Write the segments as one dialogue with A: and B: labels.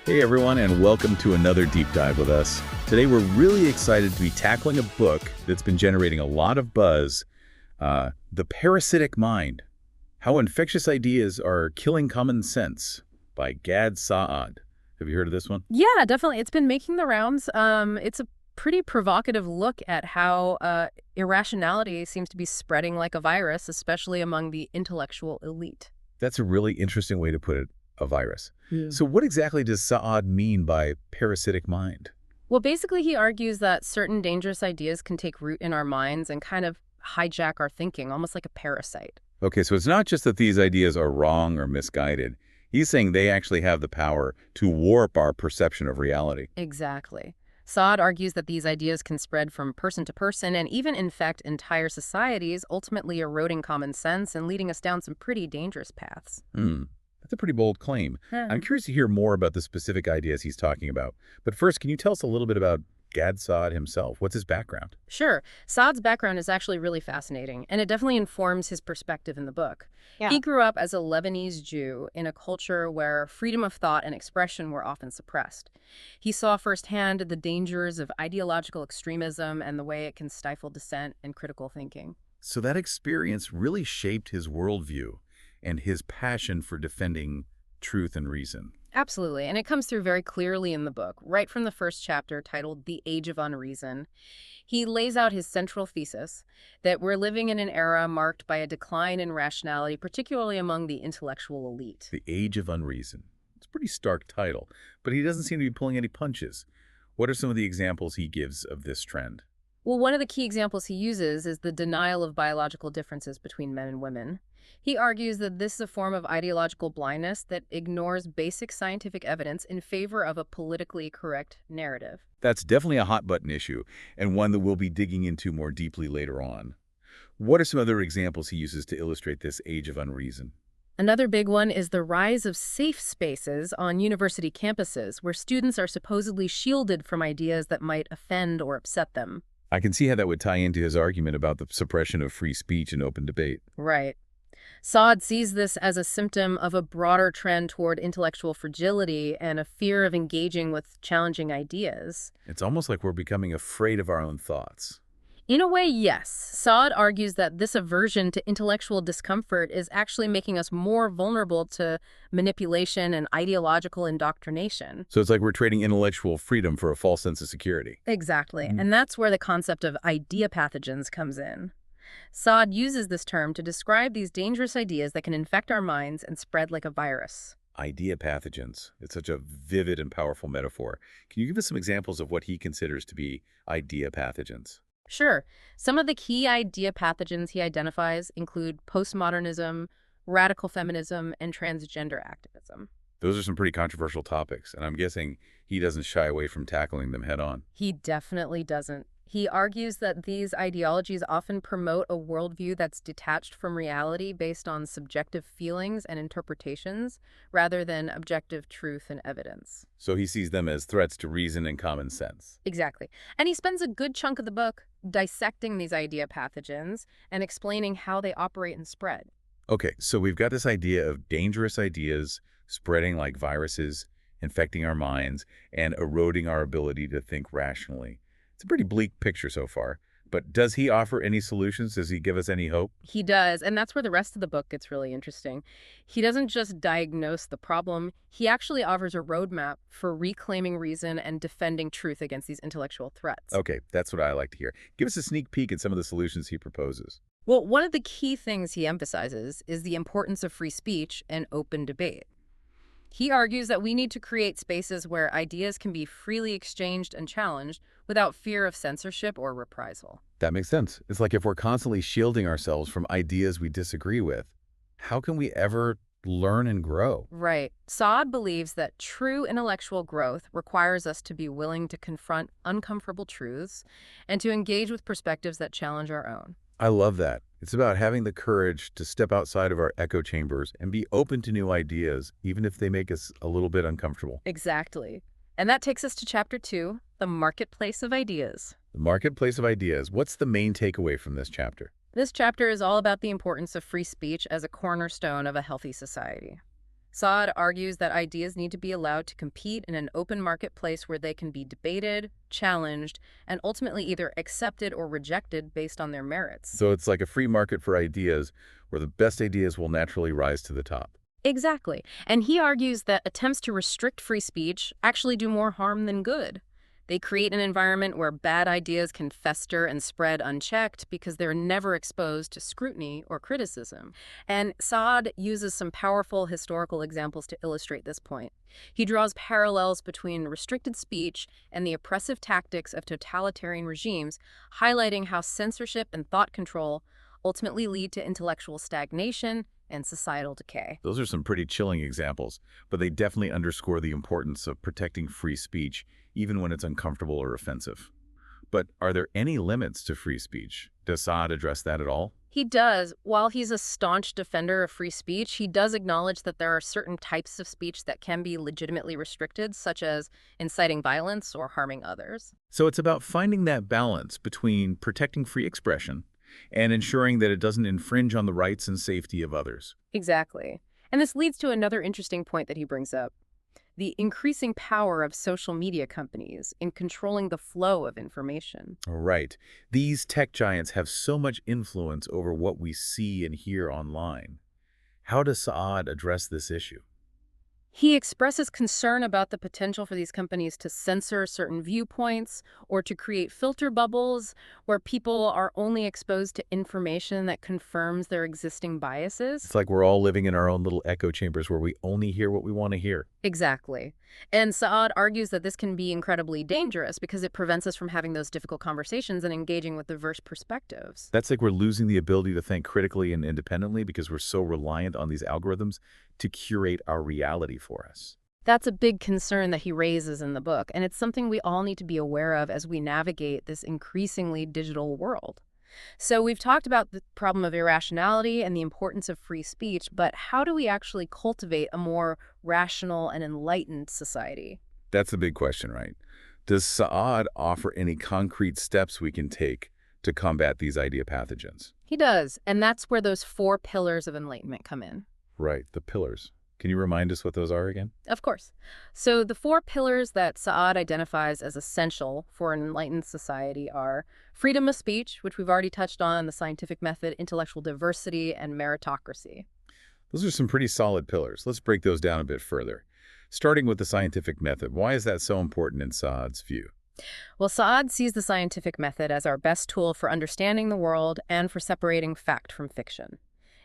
A: Hey everyone, and welcome to another deep dive with us. Today we're really excited to be tackling a book that's been generating a lot of buzz, The Parasitic Mind: How Infectious Ideas Are Killing Common Sense by Gad Saad. Have you heard of this one?
B: Yeah, definitely. It's been making the rounds. It's a pretty provocative look at how irrationality seems to be spreading like a virus, especially among the intellectual elite.
A: That's a really interesting way to put it, a virus.
B: Yeah.
A: So what exactly does Saad mean by parasitic mind?
B: Well, basically, he argues that certain dangerous ideas can take root in our minds and kind of hijack our thinking, almost like a parasite.
A: Okay, so it's not just that these ideas are wrong or misguided. He's saying they actually have the power to warp our perception of reality.
B: Exactly. Saad argues that these ideas can spread from person to person and even infect entire societies, ultimately eroding common sense and leading us down some pretty dangerous paths.
A: That's a pretty bold claim. I'm curious to hear more about the specific ideas he's talking about. But first, can you tell us a little bit about Gad Saad himself? What's his background?
B: Sure. Saad's background is actually really fascinating, and it definitely informs his perspective in the book.
C: Yeah.
B: He grew up as a Lebanese Jew in a culture where freedom of thought and expression were often suppressed. He saw firsthand the dangers of ideological extremism and the way it can stifle dissent and critical thinking.
A: So that experience really shaped his worldview and his passion for defending truth and reason.
B: Absolutely, and it comes through very clearly in the book, right from the first chapter titled The Age of Unreason. He lays out his central thesis that we're living in an era marked by a decline in rationality, particularly among the intellectual elite.
A: The Age of Unreason. It's a pretty stark title, but he doesn't seem to be pulling any punches. What are some of the examples he gives of this trend?
B: Well, one of the key examples he uses is the denial of biological differences between men and women. He argues that this is a form of ideological blindness that ignores basic scientific evidence in favor of a politically correct narrative.
A: That's definitely a hot-button issue, and one that we'll be digging into more deeply later on. What are some other examples he uses to illustrate this Age of Unreason?
B: Another big one is the rise of safe spaces on university campuses where students are supposedly shielded from ideas that might offend or upset them.
A: I can see how that would tie into his argument about the suppression of free speech and open debate.
B: Right. Saad sees this as a symptom of a broader trend toward intellectual fragility and a fear of engaging with challenging ideas.
A: It's almost like we're becoming afraid of our own thoughts.
B: In a way, yes. Saad argues that this aversion to intellectual discomfort is actually making us more vulnerable to manipulation and ideological indoctrination.
A: So it's like we're trading intellectual freedom for a false sense of security.
B: Exactly. And that's where the concept of idea pathogens comes in. Saad uses this term to describe these dangerous ideas that can infect our minds and spread like a virus.
A: Idea pathogens. It's such a vivid and powerful metaphor. Can you give us some examples of what he considers to be idea pathogens?
B: Sure. Some of the key idea pathogens he identifies include postmodernism, radical feminism, and transgender activism.
A: Those are some pretty controversial topics, and I'm guessing he doesn't shy away from tackling them head on.
B: He definitely doesn't. He argues that these ideologies often promote a worldview that's detached from reality based on subjective feelings and interpretations rather than objective truth and evidence.
A: So he sees them as threats to reason and common sense.
B: Exactly. And he spends a good chunk of the book dissecting these idea pathogens and explaining how they operate and spread.
A: Okay, so we've got this idea of dangerous ideas spreading like viruses, infecting our minds, and eroding our ability to think rationally. It's a pretty bleak picture so far, but does he offer any solutions? Does he give us any hope?
B: He does, and that's where the rest of the book gets really interesting. He doesn't just diagnose the problem, he actually offers a roadmap for reclaiming reason and defending truth against these intellectual threats.
A: Okay, that's what I like to hear. Give us a sneak peek at some of the solutions he proposes.
B: Well, one of the key things he emphasizes is the importance of free speech and open debate. He argues that we need to create spaces where ideas can be freely exchanged and challenged without fear of censorship or reprisal.
A: That makes sense. It's like if we're constantly shielding ourselves from ideas we disagree with, how can we ever learn and grow?
B: Right. Saad believes that true intellectual growth requires us to be willing to confront uncomfortable truths and to engage with perspectives that challenge our own.
A: I love that. It's about having the courage to step outside of our echo chambers and be open to new ideas, even if they make us a little bit uncomfortable.
B: Exactly. And that takes us to Chapter 2, The Marketplace of Ideas.
A: The marketplace of ideas. What's the main takeaway from this chapter?
B: This chapter is all about the importance of free speech as a cornerstone of a healthy society. Saad argues that ideas need to be allowed to compete in an open marketplace where they can be debated, challenged, and ultimately either accepted or rejected based on their merits.
A: So it's like a free market for ideas where the best ideas will naturally rise to the top.
B: Exactly. And he argues that attempts to restrict free speech actually do more harm than good. They create an environment where bad ideas can fester and spread unchecked because they're never exposed to scrutiny or criticism. And Saad uses some powerful historical examples to illustrate this point. He draws parallels between restricted speech and the oppressive tactics of totalitarian regimes, highlighting how censorship and thought control ultimately lead to intellectual stagnation and societal decay.
A: Those are some pretty chilling examples, but they definitely underscore the importance of protecting free speech, even when it's uncomfortable or offensive. But are there any limits to free speech? Does Saad address that at all?
B: He does. While he's a staunch defender of free speech, he does acknowledge that there are certain types of speech that can be legitimately restricted, such as inciting violence or harming others.
A: So it's about finding that balance between protecting free expression and ensuring that it doesn't infringe on the rights and safety of others.
B: Exactly. And this leads to another interesting point that he brings up: the increasing power of social media companies in controlling the flow of information.
A: Right. These tech giants have so much influence over what we see and hear online. How does Saad address this issue?
B: He expresses concern about the potential for these companies to censor certain viewpoints or to create filter bubbles where people are only exposed to information that confirms their existing biases.
A: It's like we're all living in our own little echo chambers where we only hear what we want to hear.
B: Exactly. And Saad argues that this can be incredibly dangerous because it prevents us from having those difficult conversations and engaging with diverse perspectives.
A: That's like we're losing the ability to think critically and independently because we're so reliant on these algorithms to curate our reality for us.
B: That's a big concern that he raises in the book, and it's something we all need to be aware of as we navigate this increasingly digital world. So we've talked about the problem of irrationality and the importance of free speech, but how do we actually cultivate a more rational and enlightened society?
A: That's the big question, right? Does Saad offer any concrete steps we can take to combat these idea pathogens?
B: He does, and that's where those 4 pillars of enlightenment come in.
A: Right, the pillars. Can you remind us what those are again?
B: Of course. So the 4 pillars that Saad identifies as essential for an enlightened society are freedom of speech, which we've already touched on, the scientific method, intellectual diversity, and meritocracy.
A: Those are some pretty solid pillars. Let's break those down a bit further. Starting with the scientific method, why is that so important in Saad's view?
B: Well, Saad sees the scientific method as our best tool for understanding the world and for separating fact from fiction.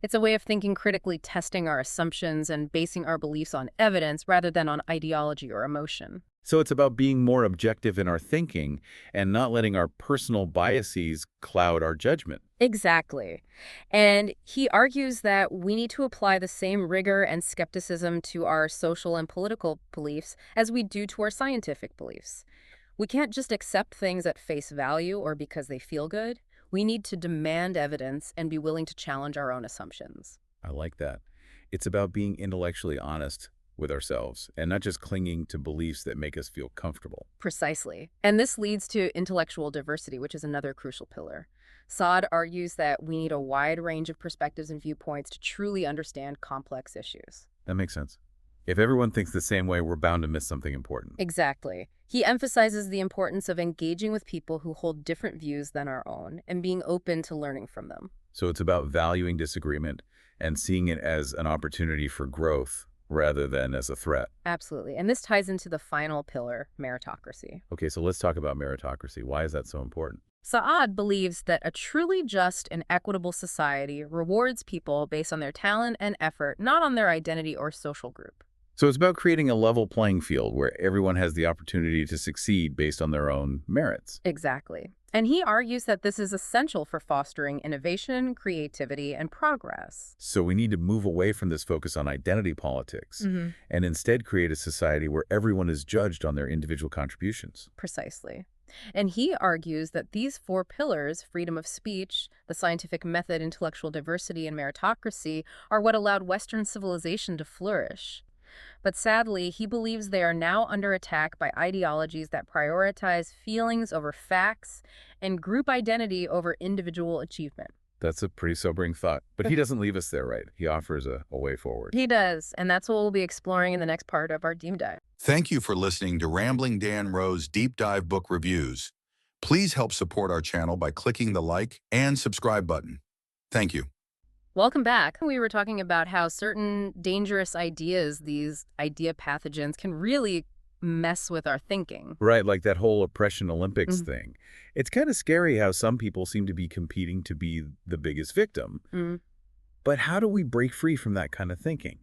B: It's a way of thinking critically, testing our assumptions and basing our beliefs on evidence rather than on ideology or emotion.
A: So it's about being more objective in our thinking and not letting our personal biases cloud our judgment.
B: Exactly. And he argues that we need to apply the same rigor and skepticism to our social and political beliefs as we do to our scientific beliefs. We can't just accept things at face value or because they feel good. We need to demand evidence and be willing to challenge our own assumptions.
A: I like that. It's about being intellectually honest with ourselves and not just clinging to beliefs that make us feel comfortable.
B: Precisely. And this leads to intellectual diversity, which is another crucial pillar. Saad argues that we need a wide range of perspectives and viewpoints to truly understand complex issues.
A: That makes sense. If everyone thinks the same way, we're bound to miss something important.
B: Exactly. He emphasizes the importance of engaging with people who hold different views than our own and being open to learning from them.
A: So it's about valuing disagreement and seeing it as an opportunity for growth rather than as a threat.
B: Absolutely. And this ties into the final pillar, meritocracy.
A: Okay, so let's talk about meritocracy. Why is that so important?
B: Saad believes that a truly just and equitable society rewards people based on their talent and effort, not on their identity or social group.
A: So it's about creating a level playing field where everyone has the opportunity to succeed based on their own merits.
B: Exactly. And he argues that this is essential for fostering innovation, creativity, and progress.
A: So we need to move away from this focus on identity politics and instead create a society where everyone is judged on their individual contributions.
B: Precisely. And he argues that these 4 pillars, freedom of speech, the scientific method, intellectual diversity, and meritocracy, are what allowed Western civilization to flourish. But sadly, he believes they are now under attack by ideologies that prioritize feelings over facts and group identity over individual achievement.
A: That's a pretty sobering thought. But he doesn't leave us there, right? He offers a way forward.
B: He does, and that's what we'll be exploring in the next part of our deep dive.
C: Thank you for listening to Rambling Dan Rowe's Deep Dive Book Reviews. Please help support our channel by clicking the like and subscribe button. Thank you.
B: Welcome back. We were talking about how certain dangerous ideas, these idea pathogens, can really mess with our thinking.
A: Right, like that whole oppression Olympics thing. It's kind of scary how some people seem to be competing to be the biggest victim. But how do we break free from that kind of thinking?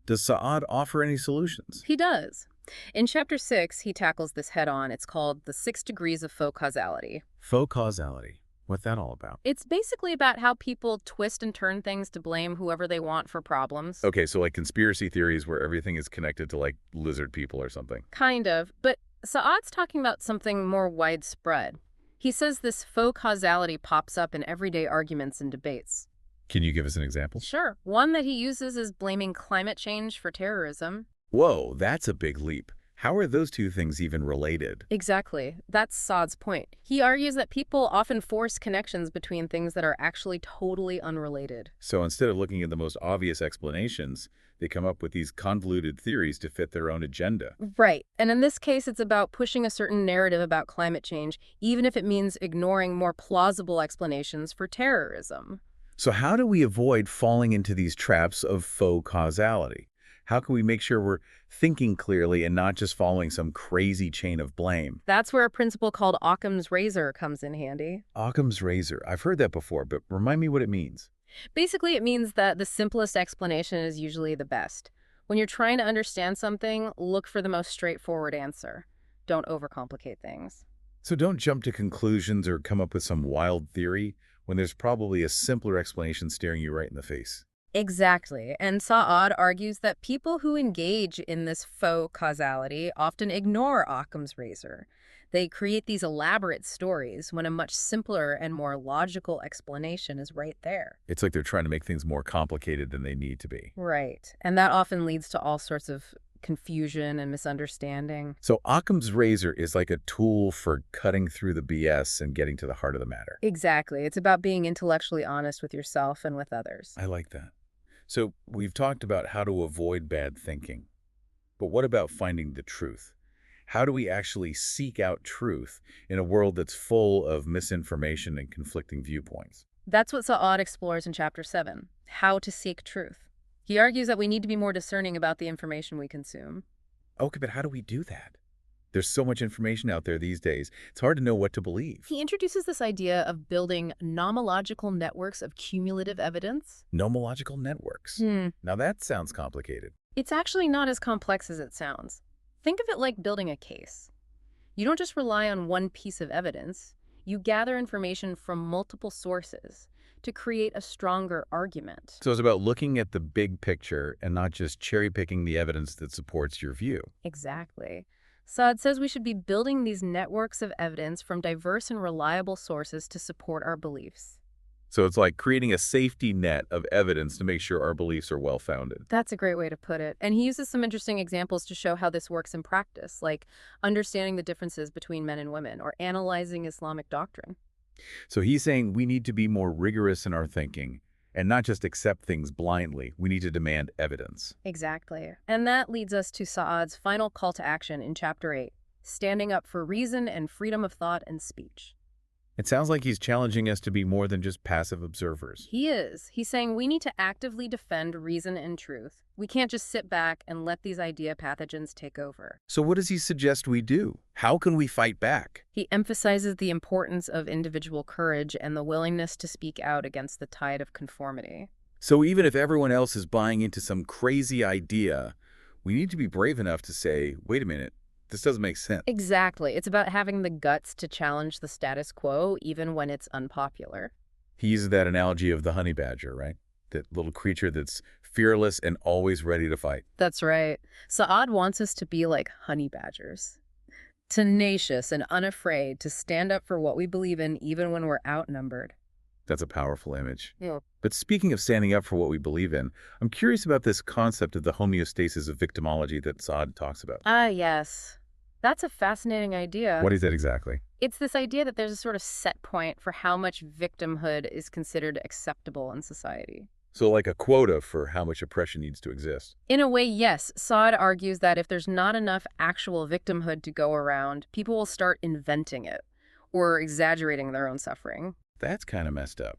A: Does Saad offer any solutions?
B: He does. In Chapter 6, he tackles this head-on. It's called The 6 Degrees of Faux Causality.
A: Faux causality. What's that all about?
B: It's basically about how people twist and turn things to blame whoever they want for problems.
A: Okay, so like conspiracy theories where everything is connected to like lizard people or something.
B: Kind of, but Saad's talking about something more widespread. He says this faux causality pops up in everyday arguments and debates.
A: Can you give us an example?
B: Sure. One that he uses is blaming climate change for terrorism.
A: Whoa, that's a big leap. How are those two things even related?
B: Exactly. That's Saad's point. He argues that people often force connections between things that are actually totally unrelated.
A: So instead of looking at the most obvious explanations, they come up with these convoluted theories to fit their own agenda.
B: Right. And in this case, it's about pushing a certain narrative about climate change, even if it means ignoring more plausible explanations for terrorism.
A: So how do we avoid falling into these traps of faux causality? How can we make sure we're thinking clearly and not just following some crazy chain of blame?
B: That's where a principle called Occam's razor comes in handy.
A: Occam's razor. I've heard that before, but remind me what it means.
B: Basically, it means that the simplest explanation is usually the best. When you're trying to understand something, look for the most straightforward answer. Don't overcomplicate things.
A: So don't jump to conclusions or come up with some wild theory when there's probably a simpler explanation staring you right in the face.
B: Exactly. And Saad argues that people who engage in this faux causality often ignore Occam's razor. They create these elaborate stories when a much simpler and more logical explanation is right there.
A: It's like they're trying to make things more complicated than they need to be.
B: Right. And that often leads to all sorts of confusion and misunderstanding.
A: So Occam's razor is like a tool for cutting through the BS and getting to the heart of the matter.
B: Exactly. It's about being intellectually honest with yourself and with others.
A: I like that. So we've talked about how to avoid bad thinking. But what about finding the truth? How do we actually seek out truth in a world that's full of misinformation and conflicting viewpoints?
B: That's what Saad explores in Chapter 7, how to seek truth. He argues that we need to be more discerning about the information we consume.
A: Okay, but how do we do that? There's so much information out there these days. It's hard to know what to believe.
B: He introduces this idea of building nomological networks of cumulative evidence.
A: Nomological networks. Now that sounds complicated.
B: It's actually not as complex as it sounds. Think of it like building a case. You don't just rely on one piece of evidence. You gather information from multiple sources to create a stronger argument.
A: So it's about looking at the big picture and not just cherry-picking the evidence that supports your view.
B: Exactly. Saad says we should be building these networks of evidence from diverse and reliable sources to support our beliefs.
A: So it's like creating a safety net of evidence to make sure our beliefs are well-founded.
B: That's a great way to put it. And he uses some interesting examples to show how this works in practice, like understanding the differences between men and women or analyzing Islamic doctrine.
A: So he's saying we need to be more rigorous in our thinking and not just accept things blindly. We need to demand evidence.
B: Exactly. And that leads us to Saad's final call to action in Chapter 8, standing up for reason and freedom of thought and speech.
A: It sounds like he's challenging us to be more than just passive observers.
B: He is. He's saying we need to actively defend reason and truth. We can't just sit back and let these idea pathogens take over.
A: So what does he suggest we do? How can we fight back?
B: He emphasizes the importance of individual courage and the willingness to speak out against the tide of conformity.
A: So even if everyone else is buying into some crazy idea, we need to be brave enough to say, wait a minute, this doesn't make sense.
B: Exactly. It's about having the guts to challenge the status quo, even when it's unpopular.
A: He uses that analogy of the honey badger, right? That little creature that's fearless and always ready to fight.
B: That's right. Saad wants us to be like honey badgers. Tenacious and unafraid to stand up for what we believe in, even when we're outnumbered.
A: That's a powerful image.
B: Yeah.
A: But speaking of standing up for what we believe in, I'm curious about this concept of the homeostasis of victimology that Saad talks about.
B: Ah, yes. That's a fascinating idea.
A: What is that exactly?
B: It's this idea that there's a sort of set point for how much victimhood is considered acceptable in society.
A: So like a quota for how much oppression needs to exist.
B: In a way, yes. Saad argues that if there's not enough actual victimhood to go around, people will start inventing it or exaggerating their own suffering.
A: That's kind of messed up.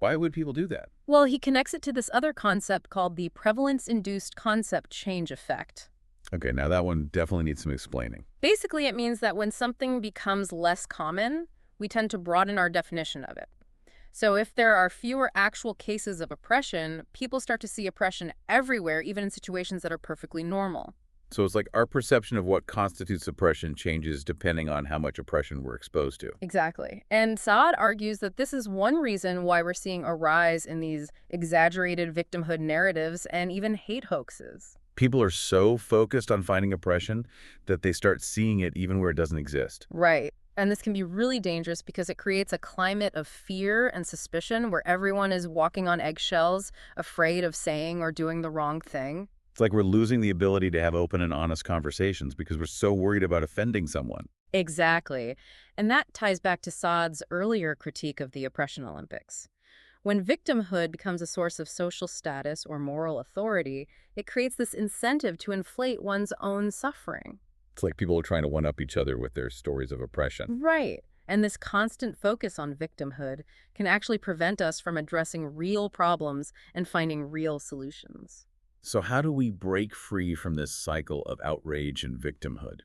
A: Why would people do that?
B: Well, he connects it to this other concept called the prevalence-induced concept change effect.
A: Okay, now that one definitely needs some explaining.
B: Basically, it means that when something becomes less common, we tend to broaden our definition of it. So if there are fewer actual cases of oppression, people start to see oppression everywhere, even in situations that are perfectly normal.
A: So it's like our perception of what constitutes oppression changes depending on how much oppression we're exposed to.
B: Exactly. And Saad argues that this is one reason why we're seeing a rise in these exaggerated victimhood narratives and even hate hoaxes.
A: People are so focused on finding oppression that they start seeing it even where it doesn't exist.
B: Right. And this can be really dangerous because it creates a climate of fear and suspicion where everyone is walking on eggshells, afraid of saying or doing the wrong thing.
A: It's like we're losing the ability to have open and honest conversations because we're so worried about offending someone.
B: Exactly. And that ties back to Saad's earlier critique of the oppression Olympics. When victimhood becomes a source of social status or moral authority, it creates this incentive to inflate one's own suffering.
A: It's like people are trying to one-up each other with their stories of oppression.
B: Right. And this constant focus on victimhood can actually prevent us from addressing real problems and finding real solutions.
A: So how do we break free from this cycle of outrage and victimhood?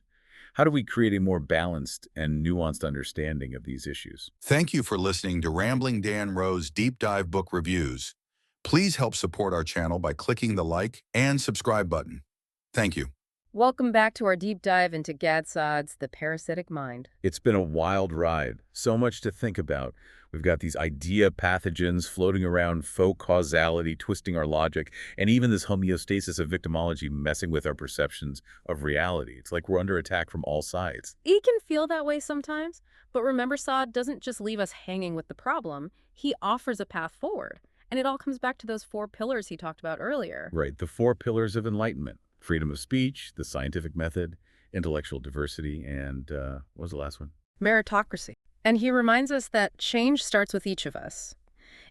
A: How do we create a more balanced and nuanced understanding of these issues?
C: Thank you for listening to Rambling Dan Rowe's Deep Dive Book Reviews. Please help support our channel by clicking the like and subscribe button. Thank you.
B: Welcome back to our deep dive into Gad Saad's The Parasitic Mind.
A: It's been a wild ride. So much to think about. We've got these idea pathogens floating around, faux causality, twisting our logic, and even this homeostasis of victimology messing with our perceptions of reality. It's like we're under attack from all sides.
B: It can feel that way sometimes, but remember, Saad doesn't just leave us hanging with the problem. He offers a path forward. And it all comes back to those 4 pillars he talked about earlier.
A: Right, the 4 pillars of enlightenment. Freedom of speech, the scientific method, intellectual diversity, and what was the last one?
B: Meritocracy. And he reminds us that change starts with each of us.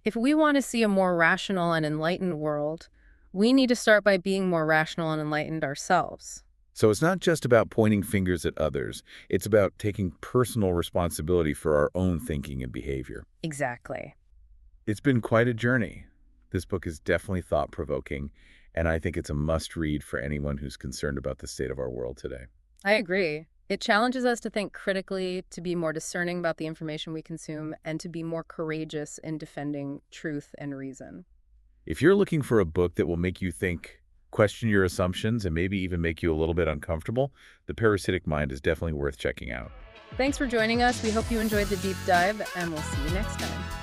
B: If we want to see a more rational and enlightened world, we need to start by being more rational and enlightened ourselves.
A: So it's not just about pointing fingers at others. It's about taking personal responsibility for our own thinking and behavior.
B: Exactly.
A: It's been quite a journey. This book is definitely thought-provoking, and I think it's a must-read for anyone who's concerned about the state of our world today.
B: I agree. It challenges us to think critically, to be more discerning about the information we consume, and to be more courageous in defending truth and reason.
A: If you're looking for a book that will make you think, question your assumptions, and maybe even make you a little bit uncomfortable, The Parasitic Mind is definitely worth checking out.
B: Thanks for joining us. We hope you enjoyed the deep dive, and we'll see you next time.